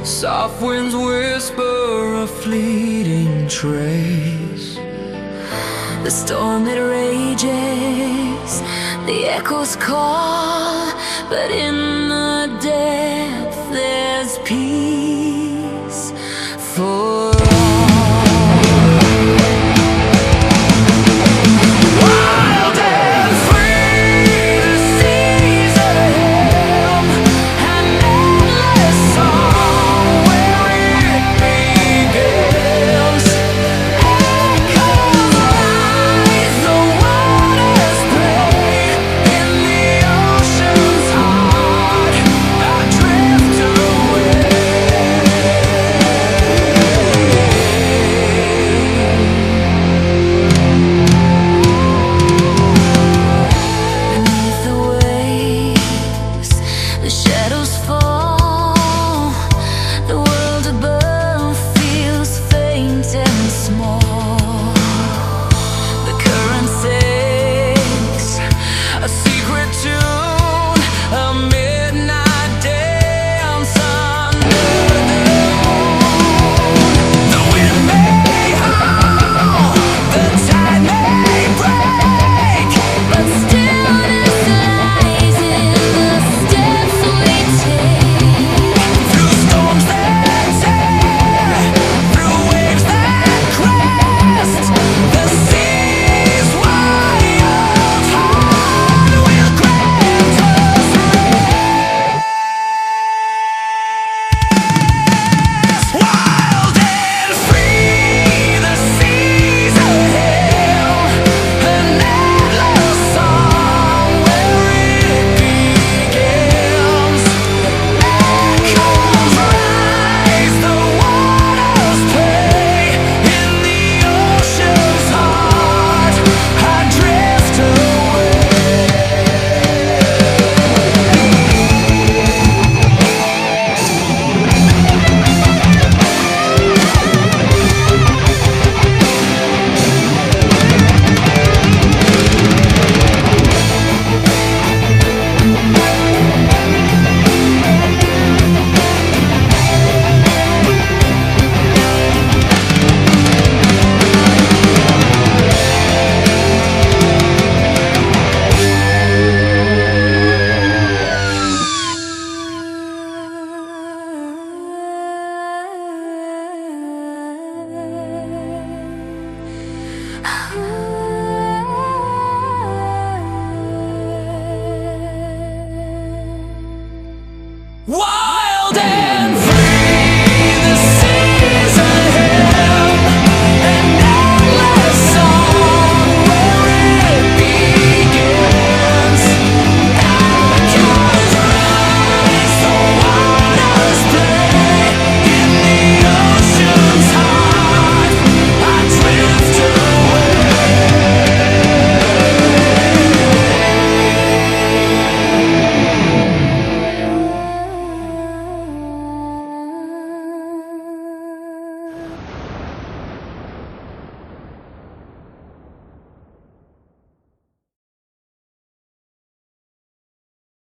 Soft winds whisper a fleeting trace. The storm it rages, the echoes call, but in the depth there's peace for all. Wild and free, the seas ahead, an endless song where it begins. Echoes rise, the waters break in the ocean's heart. I drift away. Beneath the waves, the shadows fall. The world above feels faint and small. The current says a secret to